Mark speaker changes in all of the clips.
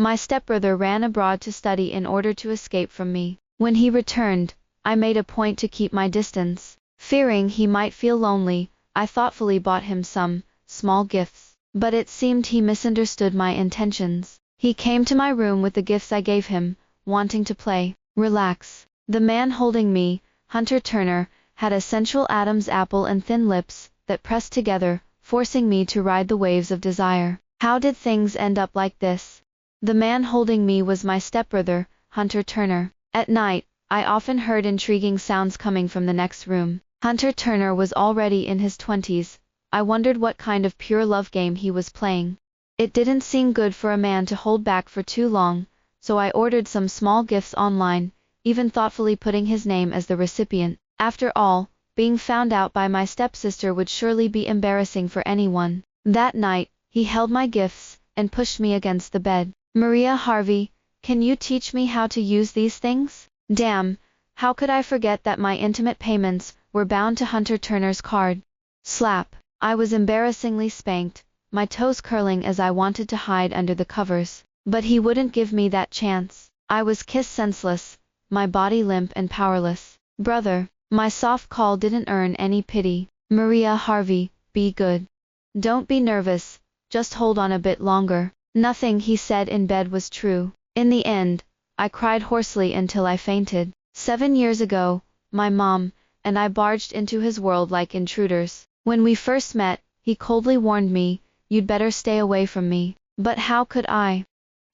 Speaker 1: My stepbrother ran abroad to study in order to escape from me. When he returned, I made a point to keep my distance. Fearing he might feel lonely, I thoughtfully bought him some small gifts. But it seemed he misunderstood my intentions. He came to my room with the gifts I gave him, wanting to play. Relax. The man holding me, Hunter Turner, had a central Adam's apple and thin lips that pressed together, forcing me to ride the waves of desire. How did things end up like this? The man holding me was my stepbrother, Hunter Turner. At night, I often heard intriguing sounds coming from the next room. Hunter Turner was already in his 20s. I wondered what kind of pure love game he was playing. It didn't seem good for a man to hold back for too long, so I ordered some small gifts online, even thoughtfully putting his name as the recipient. After all, being found out by my stepsister would surely be embarrassing for anyone. That night, he held my gifts and pushed me against the bed. Maria Harvey, can you teach me how to use these things? Damn, how could I forget that my intimate payments were bound to Hunter Turner's card? Slap. I was embarrassingly spanked, my toes curling as I wanted to hide under the covers. But he wouldn't give me that chance. I was kissed senseless, my body limp and powerless. Brother, my soft call didn't earn any pity. Maria Harvey, be good. Don't be nervous, just hold on a bit longer. Nothing he said in bed was true. In the end, I cried hoarsely until I fainted. 7 years ago, my mom and I barged into his world like intruders. When we first met, he coldly warned me, "You'd better stay away from me." But how could I?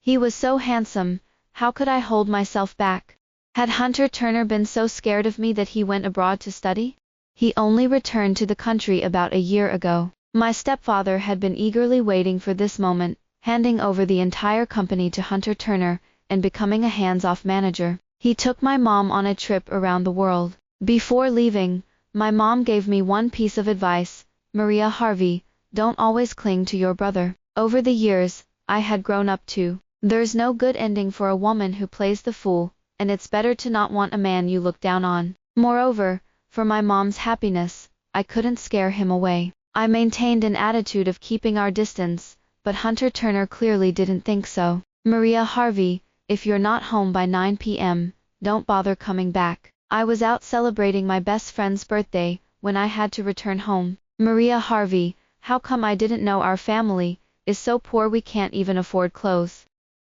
Speaker 1: He was so handsome, how could I hold myself back? Had Hunter Turner been so scared of me that he went abroad to study? He only returned to the country about a year ago. My stepfather had been eagerly waiting for this moment, handing over the entire company to Hunter Turner and becoming a hands-off manager. He took my mom on a trip around the world. Before leaving, my mom gave me one piece of advice: Maria Harvey, don't always cling to your brother. Over the years, I had grown up too. There's no good ending for a woman who plays the fool, and it's better to not want a man you look down on. Moreover, for my mom's happiness, I couldn't scare him away. I maintained an attitude of keeping our distance, but Hunter Turner clearly didn't think so. Maria Harvey, if you're not home by 9 p.m., don't bother coming back. I was out celebrating my best friend's birthday when I had to return home. Maria Harvey, how come I didn't know our family is so poor we can't even afford clothes?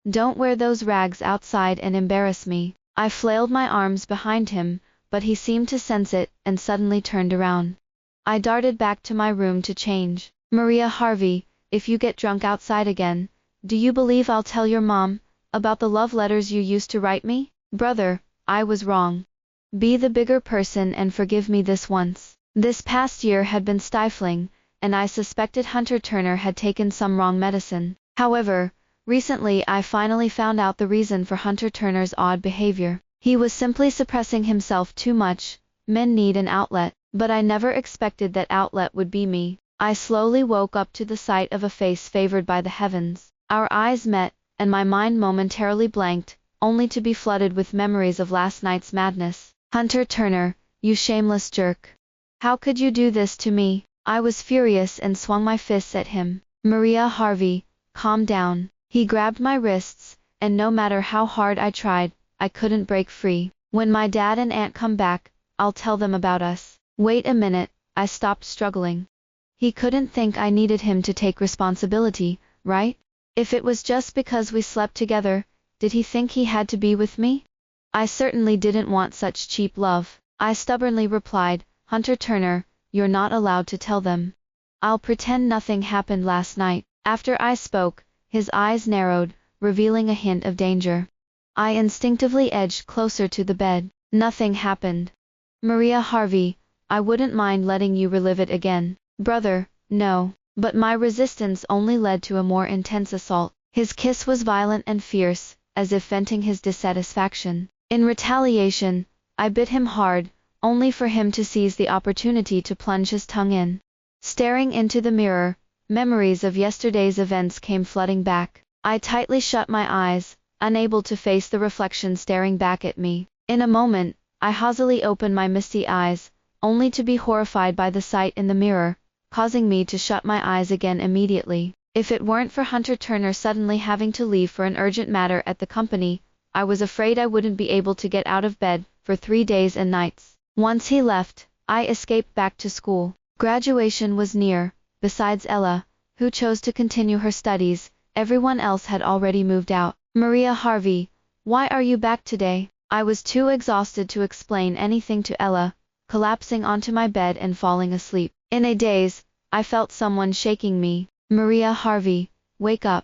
Speaker 1: Don't wear those rags outside and embarrass me. I flailed my arms behind him, but he seemed to sense it and suddenly turned around. I darted back to my room to change. Maria Harvey, if you get drunk outside again, do you believe I'll tell your mom about the love letters you used to write me? Brother, I was wrong. Be the bigger person and forgive me this once. This past year had been stifling, and I suspected Hunter Turner had taken some wrong medicine. However, recently I finally found out the reason for Hunter Turner's odd behavior. He was simply suppressing himself too much. Men need an outlet, but I never expected that outlet would be me. I slowly woke up to the sight of a face favored by the heavens. Our eyes met, and my mind momentarily blanked, only to be flooded with memories of last night's madness. Hunter Turner, you shameless jerk. How could you do this to me? I was furious and swung my fists at him. Maria Harvey, calm down. He grabbed my wrists, and no matter how hard I tried, I couldn't break free. When my dad and aunt come back, I'll tell them about us. Wait a minute, I stopped struggling. He couldn't think I needed him to take responsibility, right? If it was just because we slept together, did he think he had to be with me? I certainly didn't want such cheap love. I stubbornly replied, Hunter Turner, you're not allowed to tell them. I'll pretend nothing happened last night. After I spoke, his eyes narrowed, revealing a hint of danger. I instinctively edged closer to the bed. Nothing happened. Maria Harvey, I wouldn't mind letting you relive it again. Brother, no. But my resistance only led to a more intense assault. His kiss was violent and fierce, as if venting his dissatisfaction. In retaliation, I bit him hard, only for him to seize the opportunity to plunge his tongue in. Staring into the mirror, memories of yesterday's events came flooding back. I tightly shut my eyes, unable to face the reflection staring back at me. In a moment, I hazily opened my misty eyes, only to be horrified by the sight in the mirror, causing me to shut my eyes again immediately. If it weren't for Hunter Turner suddenly having to leave for an urgent matter at the company, I was afraid I wouldn't be able to get out of bed for 3 days and nights. Once he left, I escaped back to school. Graduation was near. Besides Ella, who chose to continue her studies, everyone else had already moved out. Maria Harvey, why are you back today? I was too exhausted to explain anything to Ella, collapsing onto my bed and falling asleep. In a daze, I felt someone shaking me. Maria Harvey, wake up.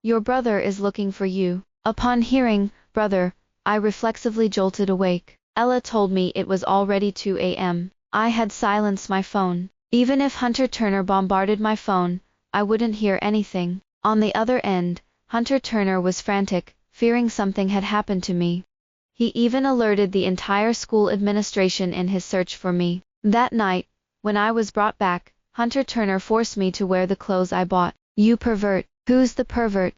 Speaker 1: Your brother is looking for you. Upon hearing, brother, I reflexively jolted awake. Ella told me it was already 2 a.m. I had silenced my phone. Even if Hunter Turner bombarded my phone, I wouldn't hear anything. On the other end, Hunter Turner was frantic, fearing something had happened to me. He even alerted the entire school administration in his search for me. That night, when I was brought back, Hunter Turner forced me to wear the clothes I bought. You pervert. Who's the pervert?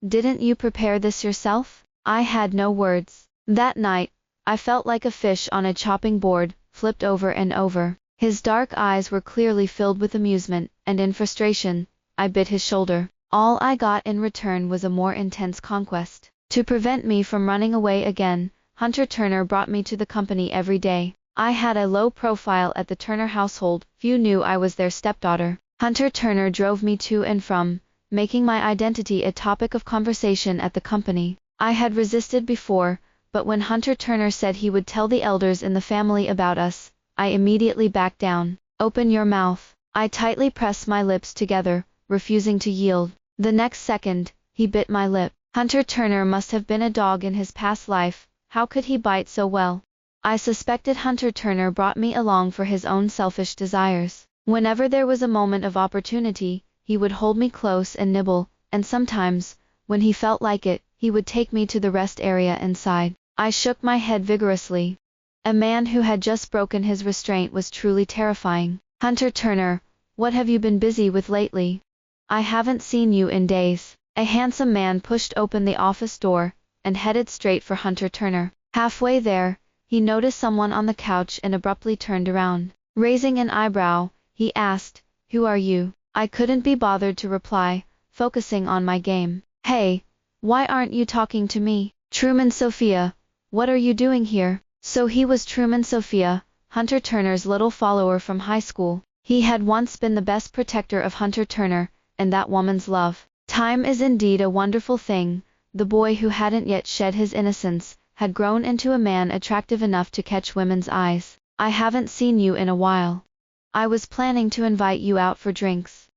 Speaker 1: Didn't you prepare this yourself? I had no words. That night, I felt like a fish on a chopping board, flipped over and over. His dark eyes were clearly filled with amusement, and in frustration, I bit his shoulder. All I got in return was a more intense conquest. To prevent me from running away again, Hunter Turner brought me to the company every day. I had a low profile at the Turner household. Few knew I was their stepdaughter. Hunter Turner drove me to and from, making my identity a topic of conversation at the company. I had resisted before, but when Hunter Turner said he would tell the elders in the family about us, I immediately backed down. Open your mouth. I tightly pressed my lips together, refusing to yield. The next second, he bit my lip. Hunter Turner must have been a dog in his past life. How could he bite so well? I suspected Hunter Turner brought me along for his own selfish desires. Whenever there was a moment of opportunity, he would hold me close and nibble, and sometimes, when he felt like it, he would take me to the rest area inside. I shook my head vigorously. A man who had just broken his restraint was truly terrifying. Hunter Turner, what have you been busy with lately? I haven't seen you in days. A handsome man pushed open the office door, and headed straight for Hunter Turner. Halfway there, he noticed someone on the couch and abruptly turned around. Raising an eyebrow, he asked, "Who are you?" I couldn't be bothered to reply, focusing on my game. "Hey, why aren't you talking to me?" "Truman Sophia, what are you doing here?" So he was Truman Sophia, Hunter Turner's little follower from high school. He had once been the best protector of Hunter Turner, and that woman's love. Time is indeed a wonderful thing. The boy who hadn't yet shed his innocence, had grown into a man attractive enough to catch women's eyes. "I haven't seen you in a while. I was planning to invite you out for drinks."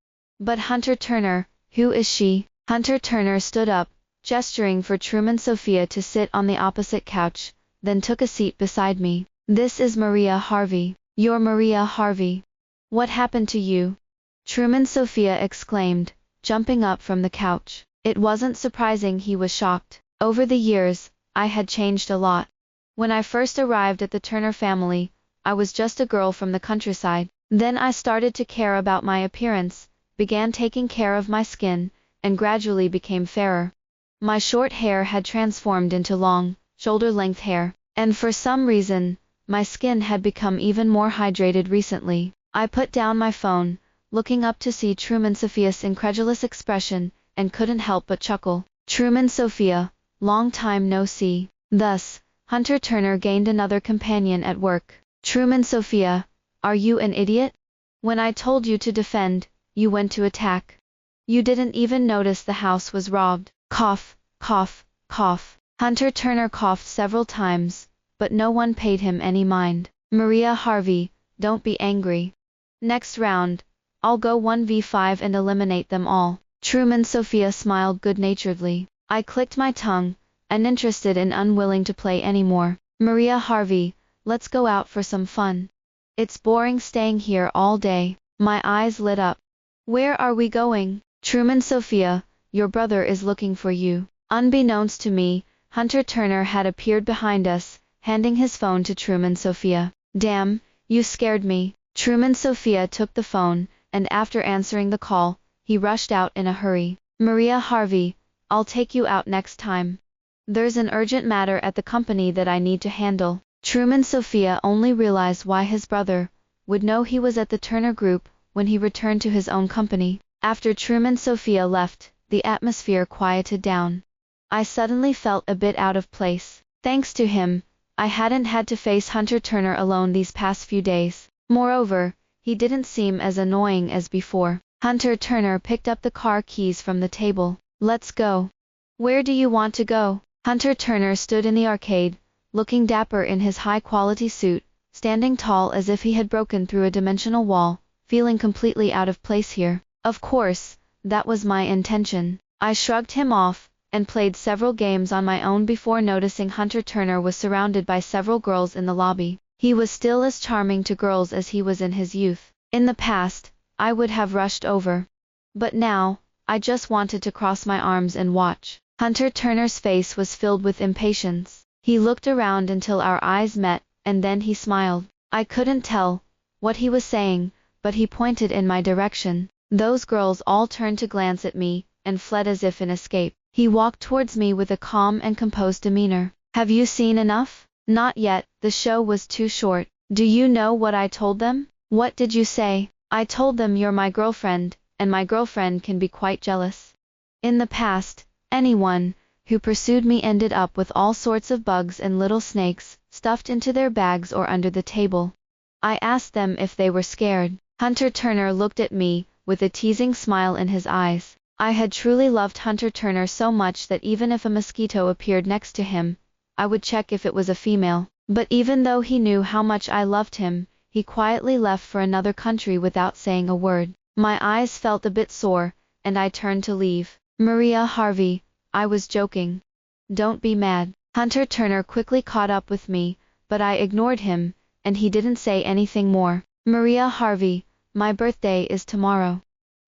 Speaker 1: "But Hunter Turner, who is she?" Hunter Turner stood up, gesturing for Truman Sophia to sit on the opposite couch, then took a seat beside me. "This is Maria Harvey." "You're Maria Harvey. What happened to you?" Truman Sophia exclaimed, jumping up from the couch. It wasn't surprising he was shocked. Over the years, I had changed a lot. When I first arrived at the Turner family, I was just a girl from the countryside. Then I started to care about my appearance, began taking care of my skin, and gradually became fairer. My short hair had transformed into long, shoulder-length hair, and for some reason, my skin had become even more hydrated recently. I put down my phone, looking up to see Truman Sophia's incredulous expression, and couldn't help but chuckle. Truman Sophia, long time no see. Thus, Hunter Turner gained another companion at work. Truman Sophia, are you an idiot? When I told you to defend, you went to attack. You didn't even notice the house was robbed. Cough, cough, cough. Hunter Turner coughed several times, but no one paid him any mind. Maria Harvey, don't be angry. Next round, I'll go 1v5 and eliminate them all. Truman Sophia smiled good-naturedly. I clicked my tongue, uninterested and unwilling to play anymore. Maria Harvey, let's go out for some fun. It's boring staying here all day. My eyes lit up. Where are we going? Truman Sophia, your brother is looking for you. Unbeknownst to me, Hunter Turner had appeared behind us, handing his phone to Truman Sophia. Damn, you scared me. Truman Sophia took the phone, and after answering the call, he rushed out in a hurry. Maria Harvey, I'll take you out next time. There's an urgent matter at the company that I need to handle. Truman Sophia only realized why his brother would know he was at the Turner Group when he returned to his own company. After Truman Sophia left, the atmosphere quieted down. I suddenly felt a bit out of place. Thanks to him, I hadn't had to face Hunter Turner alone these past few days. Moreover, he didn't seem as annoying as before. Hunter Turner picked up the car keys from the table. Let's go. Where do you want to go? Hunter Turner stood in the arcade, looking dapper in his high-quality suit, standing tall as if he had broken through a dimensional wall, feeling completely out of place here. Of course, that was my intention. I shrugged him off, and played several games on my own before noticing Hunter Turner was surrounded by several girls in the lobby. He was still as charming to girls as he was in his youth. In the past, I would have rushed over. But now, I just wanted to cross my arms and watch. Hunter Turner's face was filled with impatience. He looked around until our eyes met, and then he smiled. I couldn't tell what he was saying, but he pointed in my direction. Those girls all turned to glance at me, and fled as if in escape. He walked towards me with a calm and composed demeanor. Have you seen enough? Not yet, the show was too short. Do you know what I told them? What did you say? I told them you're my girlfriend, and my girlfriend can be quite jealous. In the past, anyone who pursued me ended up with all sorts of bugs and little snakes, stuffed into their bags or under the table. I asked them if they were scared. Hunter Turner looked at me, with a teasing smile in his eyes. I had truly loved Hunter Turner so much that even if a mosquito appeared next to him, I would check if it was a female. But even though he knew how much I loved him, he quietly left for another country without saying a word. My eyes felt a bit sore, and I turned to leave. Maria Harvey, I was joking. Don't be mad. Hunter Turner quickly caught up with me, but I ignored him, and he didn't say anything more. Maria Harvey, my birthday is tomorrow.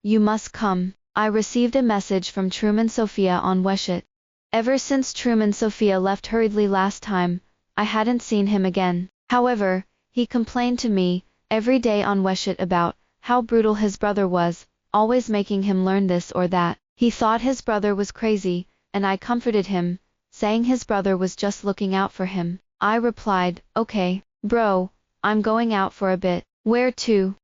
Speaker 1: You must come. I received a message from Truman Sophia on Weshit. Ever since Truman Sophia left hurriedly last time, I hadn't seen him again. However, he complained to me every day on Weshit about how brutal his brother was, always making him learn this or that. He thought his brother was crazy, and I comforted him, saying his brother was just looking out for him. I replied, okay, bro, I'm going out for a bit. Where to?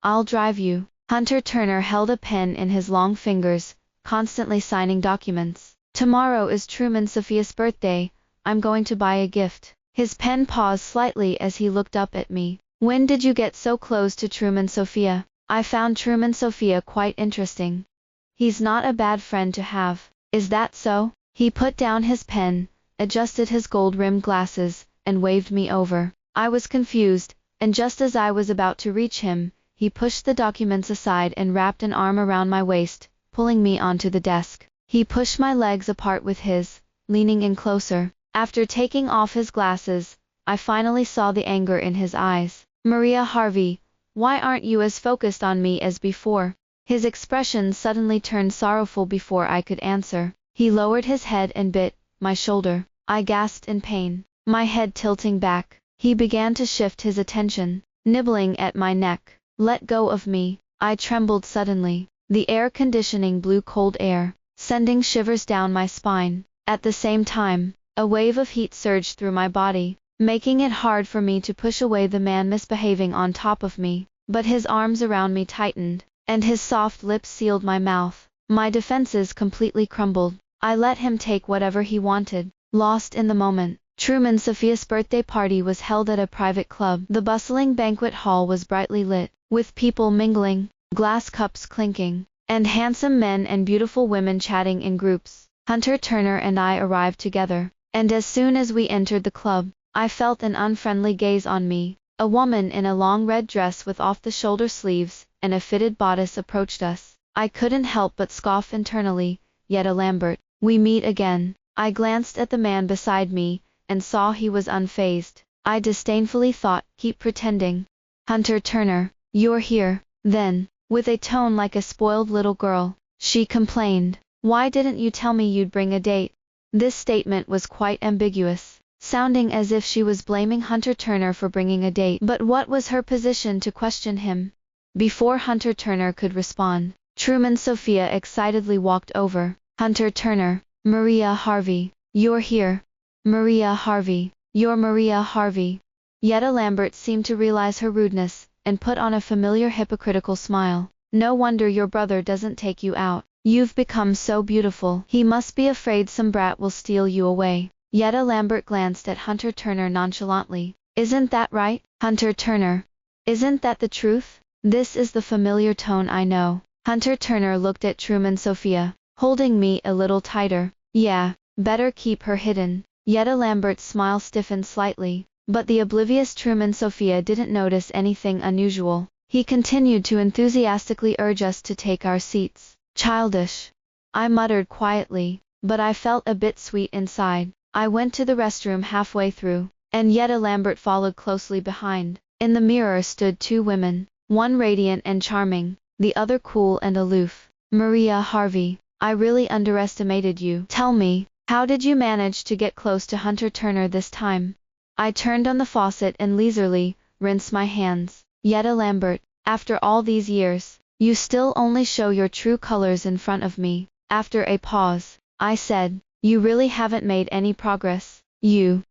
Speaker 1: I'll drive you. Hunter Turner held a pen in his long fingers, constantly signing documents. Tomorrow is Truman Sophia's birthday, I'm going to buy a gift. His pen paused slightly as he looked up at me. When did you get so close to Truman Sophia? I found Truman Sophia quite interesting. He's not a bad friend to have. Is that so? He put down his pen, adjusted his gold-rimmed glasses, and waved me over. I was confused, and just as I was about to reach him, he pushed the documents aside and wrapped an arm around my waist, pulling me onto the desk. He pushed my legs apart with his, leaning in closer. After taking off his glasses, I finally saw the anger in his eyes. Maria Harvey, why aren't you as focused on me as before? His expression suddenly turned sorrowful before I could answer. He lowered his head and bit my shoulder. I gasped in pain, my head tilting back. He began to shift his attention, nibbling at my neck. Let go of me. I trembled suddenly. The air conditioning blew cold air, sending shivers down my spine. At the same time, a wave of heat surged through my body, making it hard for me to push away the man misbehaving on top of me. But his arms around me tightened, and his soft lips sealed my mouth. My defenses completely crumbled. I let him take whatever he wanted, lost in the moment. Truman Sophia's birthday party was held at a private club. The bustling banquet hall was brightly lit, with people mingling, glass cups clinking, and handsome men and beautiful women chatting in groups. Hunter Turner and I arrived together, and as soon as we entered the club, I felt an unfriendly gaze on me. A woman in a long red dress with off-the-shoulder sleeves and a fitted bodice approached us. I couldn't help but scoff internally. Yetta Lambert, we meet again. I glanced at the man beside me, and saw he was unfazed. I disdainfully thought, keep pretending. Hunter Turner, you're here. Then, with a tone like a spoiled little girl, she complained, why didn't you tell me you'd bring a date? This statement was quite ambiguous, sounding as if she was blaming Hunter Turner for bringing a date. But what was her position to question him? Before Hunter Turner could respond, Truman Sophia excitedly walked over. Hunter Turner, Maria Harvey, you're here. Maria Harvey, you're Maria Harvey. Yetta Lambert seemed to realize her rudeness, and put on a familiar hypocritical smile. No wonder your brother doesn't take you out. You've become so beautiful. He must be afraid some brat will steal you away. Yetta Lambert glanced at Hunter Turner nonchalantly. Isn't that right, Hunter Turner? Isn't that the truth? This is the familiar tone I know. Hunter Turner looked at Truman Sophia, holding me a little tighter. Yeah, better keep her hidden. Yetta Lambert's smile stiffened slightly, but the oblivious Truman Sophia didn't notice anything unusual. He continued to enthusiastically urge us to take our seats. Childish, I muttered quietly, but I felt a bit sweet inside. I went to the restroom halfway through, and Yetta Lambert followed closely behind. In the mirror stood two women, one radiant and charming, the other cool and aloof. Maria Harvey, I really underestimated you. Tell me, how did you manage to get close to Hunter Turner this time? I turned on the faucet and leisurely rinsed my hands. Yetta Lambert, after all these years, you still only show your true colors in front of me. After a pause, I said, you really haven't made any progress. You.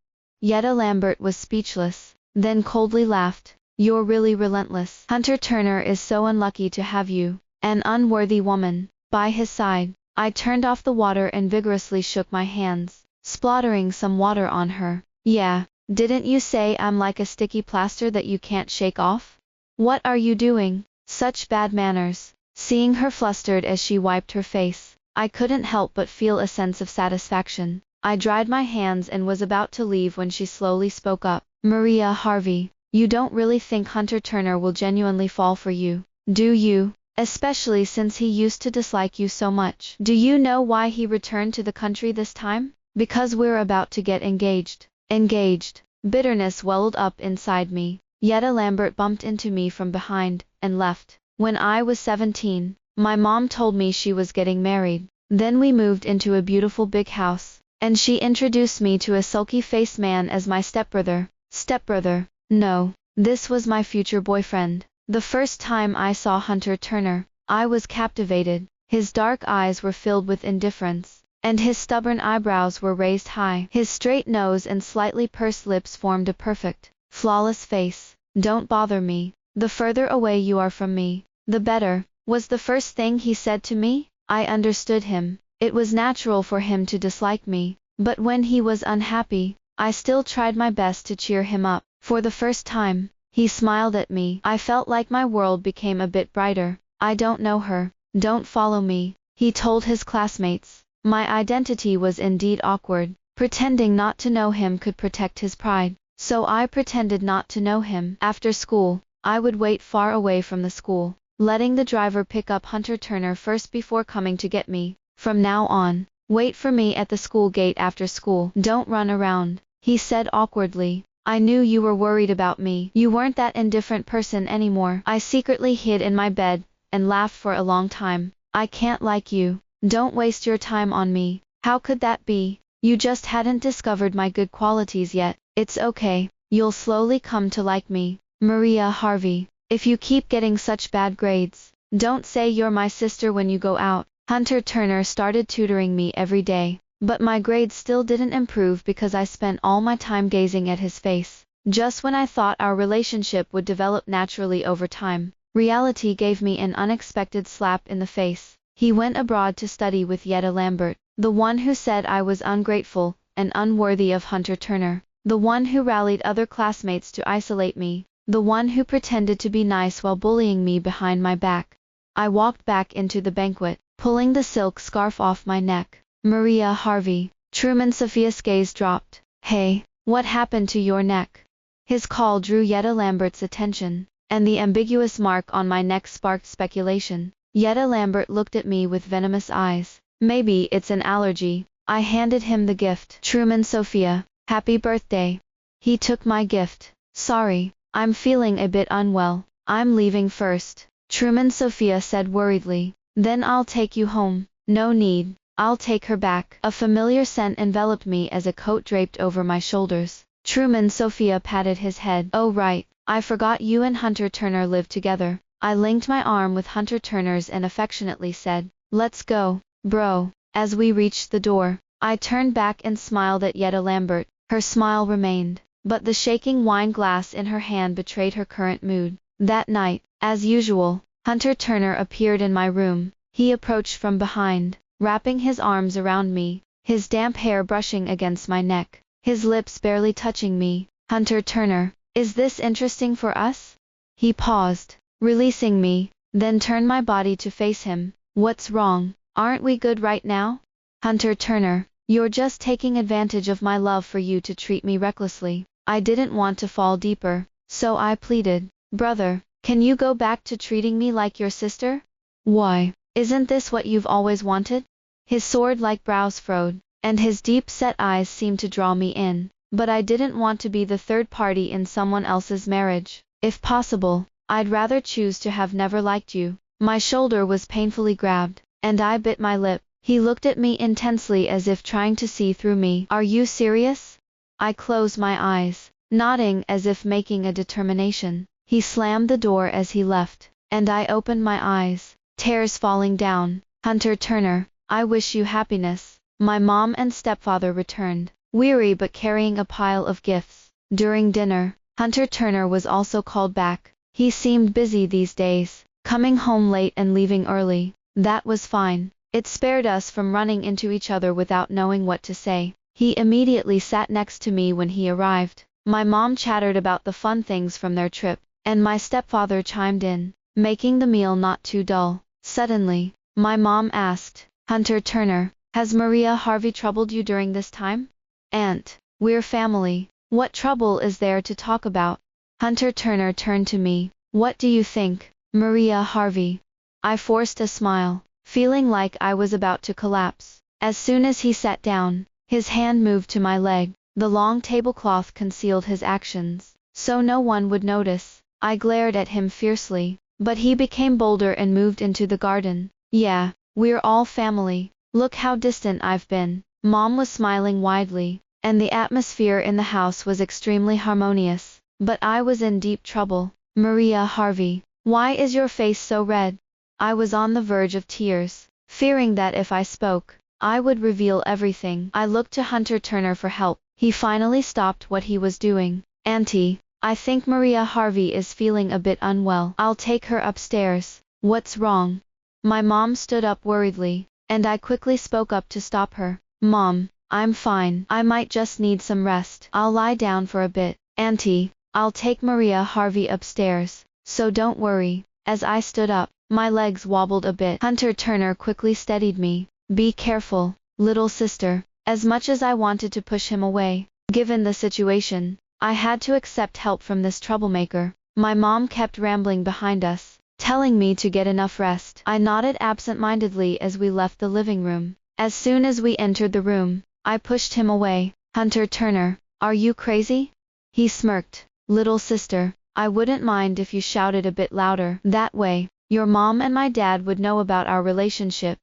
Speaker 1: Yetta Lambert was speechless, then coldly laughed. You're really relentless. Hunter Turner is so unlucky to have you, an unworthy woman, by his side. I turned off the water and vigorously shook my hands, splattering some water on her. Yeah, didn't you say I'm like a sticky plaster that you can't shake off? What are you doing? Such bad manners. Seeing her flustered as she wiped her face, I couldn't help but feel a sense of satisfaction. I dried my hands and was about to leave when she slowly spoke up. Maria Harvey, you don't really think Hunter Turner will genuinely fall for you, do you? Especially since he used to dislike you so much. Do you know why he returned to the country this time? Because we're about to get engaged. Engaged. Bitterness welled up inside me. Yetta Lambert bumped into me from behind, and left. When I was 17, my mom told me she was getting married. Then we moved into a beautiful big house, and she introduced me to a sulky-faced man as my stepbrother. Stepbrother? No, this was my future boyfriend. The first time I saw Hunter Turner, I was captivated. His dark eyes were filled with indifference, and his stubborn eyebrows were raised high. His straight nose and slightly pursed lips formed a perfect, flawless face. Don't bother me. The further away you are from me, the better, was the first thing he said to me. I understood him. It was natural for him to dislike me, but when he was unhappy, I still tried my best to cheer him up. For the first time, he smiled at me. I felt like my world became a bit brighter. I don't know her. Don't follow me, he told his classmates. My identity was indeed awkward. Pretending not to know him could protect his pride, so I pretended not to know him. After school, I would wait far away from the school, letting the driver pick up Hunter Turner first before coming to get me. From now on, wait for me at the school gate after school. Don't run around, he said awkwardly. I knew you were worried about me. You weren't that indifferent person anymore. I secretly hid in my bed, and laughed for a long time. I can't like you. Don't waste your time on me. How could that be? You just hadn't discovered my good qualities yet. It's okay. You'll slowly come to like me. Maria Harvey, if you keep getting such bad grades, don't say you're my sister when you go out. Hunter Turner started tutoring me every day, but my grades still didn't improve because I spent all my time gazing at his face. Just when I thought our relationship would develop naturally over time, reality gave me an unexpected slap in the face. He went abroad to study with Yetta Lambert, the one who said I was ungrateful and unworthy of Hunter Turner, the one who rallied other classmates to isolate me, the one who pretended to be nice while bullying me behind my back. I walked back into the banquet, pulling the silk scarf off my neck. Maria Harvey, Truman Sophia's gaze dropped. Hey, what happened to your neck? His call drew Yetta Lambert's attention, and the ambiguous mark on my neck sparked speculation. Yetta Lambert looked at me with venomous eyes. Maybe it's an allergy. I handed him the gift. Truman Sophia, happy birthday. He took my gift. Sorry, I'm feeling a bit unwell. I'm leaving first, Truman Sophia said worriedly. Then I'll take you home. No need. I'll take her back. A familiar scent enveloped me as a coat draped over my shoulders. Truman Sophia patted his head. Oh right, I forgot you and Hunter Turner live together. I linked my arm with Hunter Turner's and affectionately said, let's go, bro. As we reached the door, I turned back and smiled at Yetta Lambert. Her smile remained, but the shaking wine glass in her hand betrayed her current mood. That night, as usual, Hunter Turner appeared in my room. He approached from behind, wrapping his arms around me, his damp hair brushing against my neck, his lips barely touching me. Hunter Turner, is this interesting for us? He paused, releasing me, then turned my body to face him. What's wrong? Aren't we good right now? Hunter Turner, you're just taking advantage of my love for you to treat me recklessly. I didn't want to fall deeper, so I pleaded. Brother, can you go back to treating me like your sister? Why, isn't this what you've always wanted? His sword-like brows furrowed, and his deep-set eyes seemed to draw me in. But I didn't want to be the third party in someone else's marriage. If possible, I'd rather choose to have never liked you. My shoulder was painfully grabbed, and I bit my lip. He looked at me intensely as if trying to see through me. Are you serious? I closed my eyes, nodding as if making a determination. He slammed the door as he left, and I opened my eyes, tears falling down. Hunter Turner, I wish you happiness. My mom and stepfather returned, weary but carrying a pile of gifts. During dinner, Hunter Turner was also called back. He seemed busy these days, coming home late and leaving early. That was fine. It spared us from running into each other without knowing what to say. He immediately sat next to me when he arrived. My mom chattered about the fun things from their trip, and my stepfather chimed in, making the meal not too dull. Suddenly, my mom asked, Hunter Turner, has Maria Harvey troubled you during this time? Aunt, we're family. What trouble is there to talk about? Hunter Turner turned to me. What do you think, Maria Harvey? I forced a smile, feeling like I was about to collapse. As soon as he sat down, his hand moved to my leg. The long tablecloth concealed his actions, so no one would notice. I glared at him fiercely, but he became bolder and moved into the garden. Yeah, we're all family. Look how distant I've been. Mom was smiling widely, and the atmosphere in the house was extremely harmonious. But I was in deep trouble. Maria Harvey, why is your face so red? I was on the verge of tears, fearing that if I spoke, I would reveal everything. I looked to Hunter Turner for help. He finally stopped what he was doing. Auntie, I think Maria Harvey is feeling a bit unwell. I'll take her upstairs. What's wrong? My mom stood up worriedly, and I quickly spoke up to stop her. Mom, I'm fine. I might just need some rest. I'll lie down for a bit. Auntie, I'll take Maria Harvey upstairs, so don't worry. As I stood up, my legs wobbled a bit. Hunter Turner quickly steadied me. Be careful, little sister. As much as I wanted to push him away, given the situation, I had to accept help from this troublemaker. My mom kept rambling behind us, telling me to get enough rest. I nodded absent-mindedly as we left the living room. As soon as we entered the room, I pushed him away. Hunter Turner, are you crazy? He smirked. Little sister, I wouldn't mind if you shouted a bit louder. That way, your mom and my dad would know about our relationship.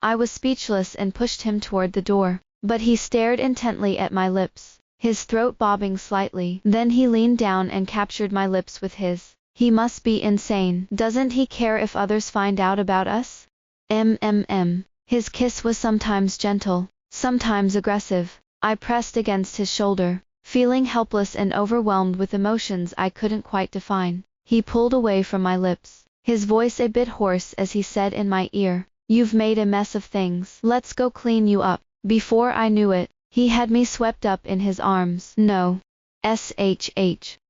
Speaker 1: I was speechless and pushed him toward the door, but he stared intently at my lips, his throat bobbing slightly. Then he leaned down and captured my lips with his. He must be insane. Doesn't he care if others find out about us? His kiss was sometimes gentle, sometimes aggressive. I pressed against his shoulder, feeling helpless and overwhelmed with emotions I couldn't quite define. He pulled away from my lips, his voice a bit hoarse as he said in my ear, You've made a mess of things. Let's go clean you up. Before I knew it, he had me swept up in his arms. No.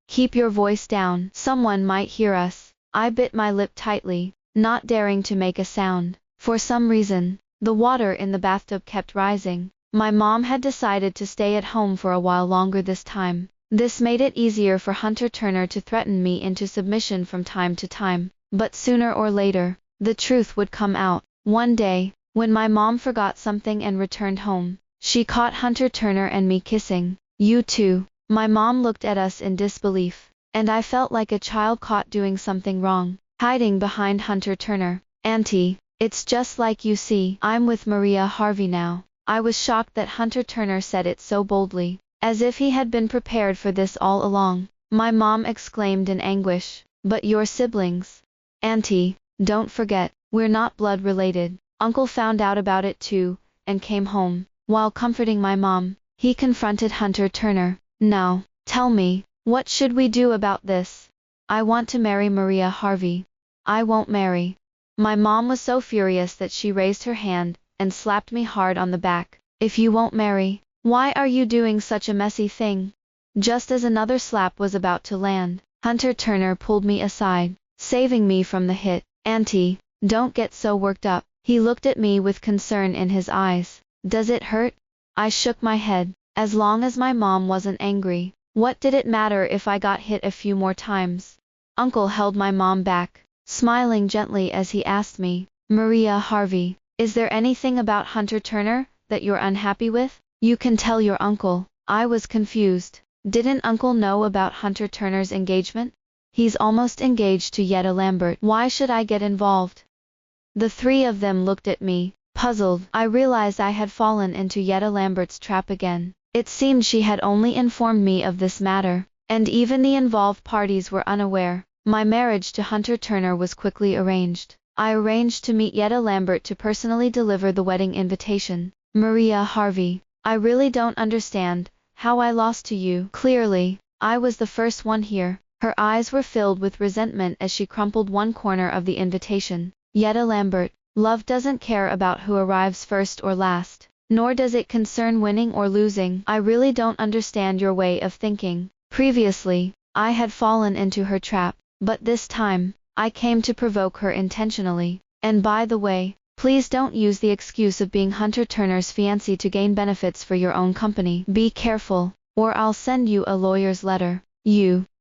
Speaker 1: Keep your voice down. Someone might hear us. I bit my lip tightly, not daring to make a sound. For some reason, the water in the bathtub kept rising. My mom had decided to stay at home for a while longer this time. This made it easier for Hunter Turner to threaten me into submission from time to time. But sooner or later, the truth would come out. One day, when my mom forgot something and returned home, she caught Hunter Turner and me kissing. You too. My mom looked at us in disbelief, and I felt like a child caught doing something wrong, hiding behind Hunter Turner. Auntie, it's just like you see. I'm with Maria Harvey now. I was shocked that Hunter Turner said it so boldly, as if he had been prepared for this all along. My mom exclaimed in anguish, But your siblings? Auntie, don't forget, we're not blood related. Uncle found out about it too, and came home. While comforting my mom, he confronted Hunter Turner. Now, tell me, what should we do about this? I want to marry Maria Harvey. I won't marry. My mom was so furious that she raised her hand and slapped me hard on the back. If you won't marry, why are you doing such a messy thing? Just as another slap was about to land, Hunter Turner pulled me aside, saving me from the hit. Auntie, don't get so worked up. He looked at me with concern in his eyes. Does it hurt? I shook my head. As long as my mom wasn't angry, what did it matter if I got hit a few more times? Uncle held my mom back, smiling gently as he asked me, Maria Harvey, is there anything about Hunter Turner that you're unhappy with? You can tell your uncle. I was confused. Didn't Uncle know about Hunter Turner's engagement? He's almost engaged to Yetta Lambert. Why should I get involved? The three of them looked at me, puzzled. I realized I had fallen into Yetta Lambert's trap again. It seemed she had only informed me of this matter, and even the involved parties were unaware. My marriage to Hunter Turner was quickly arranged. I arranged to meet Yetta Lambert to personally deliver the wedding invitation. Maria Harvey, I really don't understand how I lost to you. Clearly, I was the first one here. Her eyes were filled with resentment as she crumpled one corner of the invitation. Yetta Lambert, love doesn't care about who arrives first or last, nor does it concern winning or losing. I really don't understand your way of thinking. Previously, I had fallen into her trap, but this time, I came to provoke her intentionally. And by the way, please don't use the excuse of being Hunter Turner's fiancé to gain benefits for your own company. Be careful, or I'll send you a lawyer's letter.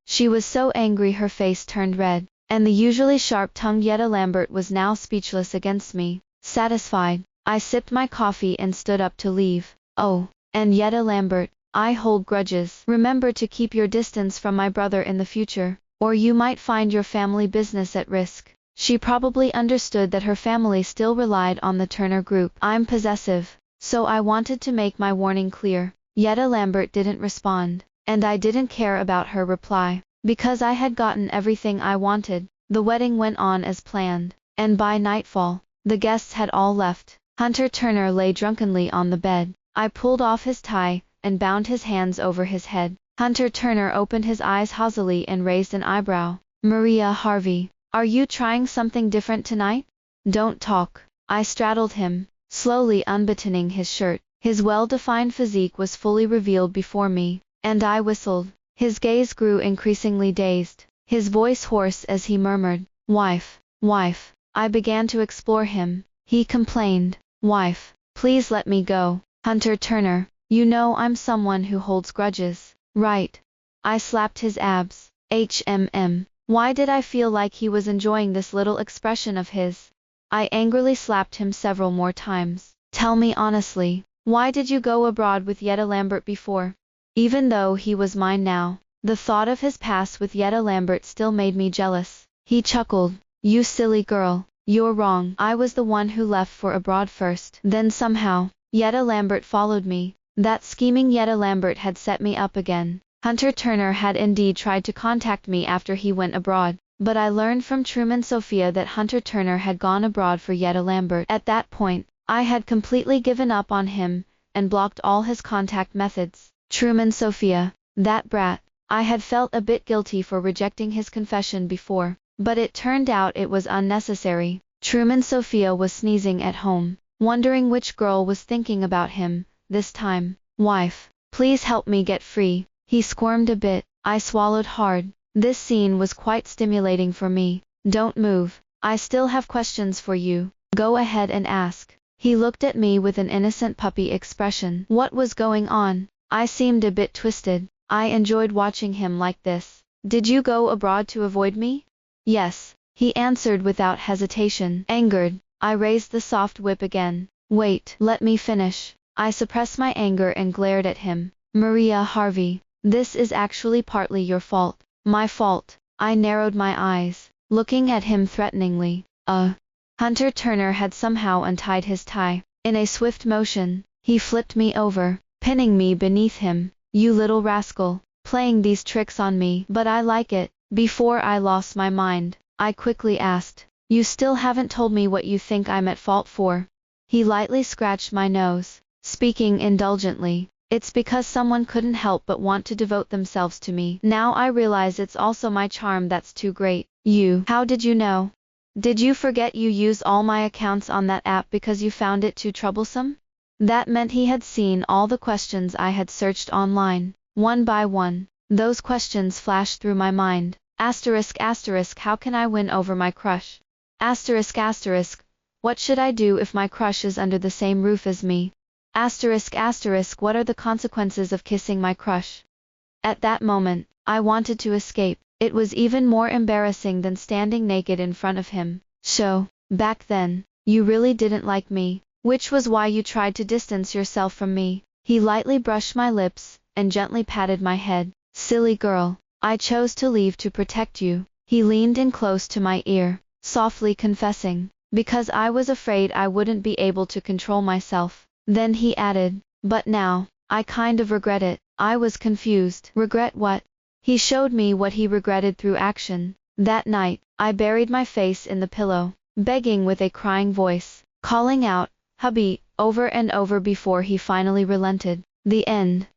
Speaker 1: She was so angry her face turned red, and the usually sharp-tongued Yetta Lambert was now speechless against me. Satisfied, I sipped my coffee and stood up to leave. Oh, and Yetta Lambert, I hold grudges. Remember to keep your distance from my brother in the future, or you might find your family business at risk. She probably understood that her family still relied on the Turner Group. I'm possessive, so I wanted to make my warning clear. Yetta Lambert didn't respond, and I didn't care about her reply, because I had gotten everything I wanted. The wedding went on as planned, and by nightfall, the guests had all left. Hunter Turner lay drunkenly on the bed. I pulled off his tie and bound his hands over his head. Hunter Turner opened his eyes haughtily and raised an eyebrow. Maria Harvey, are you trying something different tonight? Don't talk. I straddled him, slowly unbuttoning his shirt. His well-defined physique was fully revealed before me, and I whistled. His gaze grew increasingly dazed, his voice hoarse as he murmured, Wife, wife. I began to explore him. He complained, Wife, please let me go. Hunter Turner, you know I'm someone who holds grudges, right? I slapped his abs. Why did I feel like he was enjoying this little expression of his? I angrily slapped him several more times. Tell me honestly, why did you go abroad with Yetta Lambert before? Even though he was mine now, the thought of his past with Yetta Lambert still made me jealous. He chuckled, You silly girl, you're wrong. I was the one who left for abroad first. Then somehow, Yetta Lambert followed me. That scheming Yetta Lambert had set me up again. Hunter Turner had indeed tried to contact me after he went abroad, but I learned from Truman Sophia that Hunter Turner had gone abroad for Yetta Lambert. At that point, I had completely given up on him, and blocked all his contact methods. Truman Sophia, that brat. I had felt a bit guilty for rejecting his confession before, but it turned out it was unnecessary. Truman Sophia was sneezing at home, wondering which girl was thinking about him this time. Wife, please help me get free. He squirmed a bit. I swallowed hard. This scene was quite stimulating for me. Don't move. I still have questions for you. Go ahead and ask. He looked at me with an innocent puppy expression. What was going on? I seemed a bit twisted. I enjoyed watching him like this. Did you go abroad to avoid me? Yes, he answered without hesitation. Angered, I raised the soft whip again. Wait, let me finish. I suppressed my anger and glared at him. Maria Harvey, this is actually partly your fault. My fault. I narrowed my eyes, looking at him threateningly. Hunter Turner had somehow untied his tie. In a swift motion, he flipped me over, pinning me beneath him. You little rascal, playing these tricks on me. But I like it. Before I lost my mind, I quickly asked, You still haven't told me what you think I'm at fault for. He lightly scratched my nose, speaking indulgently. It's because someone couldn't help but want to devote themselves to me. Now I realize it's also my charm that's too great. How did you know? Did you forget you used all my accounts on that app because you found it too troublesome? That meant he had seen all the questions I had searched online. One by one, those questions flashed through my mind. Asterisk asterisk, how can I win over my crush? Asterisk asterisk, what should I do if my crush is under the same roof as me? Asterisk asterisk, what are the consequences of kissing my crush? At that moment, I wanted to escape. It was even more embarrassing than standing naked in front of him. So, back then, you really didn't like me, which was why you tried to distance yourself from me. He lightly brushed my lips, and gently patted my head. Silly girl, I chose to leave to protect you. He leaned in close to my ear, softly confessing, because I was afraid I wouldn't be able to control myself. Then he added, but now, I kind of regret it. I was confused. Regret what? He showed me what he regretted through action. That night, I buried my face in the pillow, begging with a crying voice, calling out, hubby, over and over before he finally relented. The end.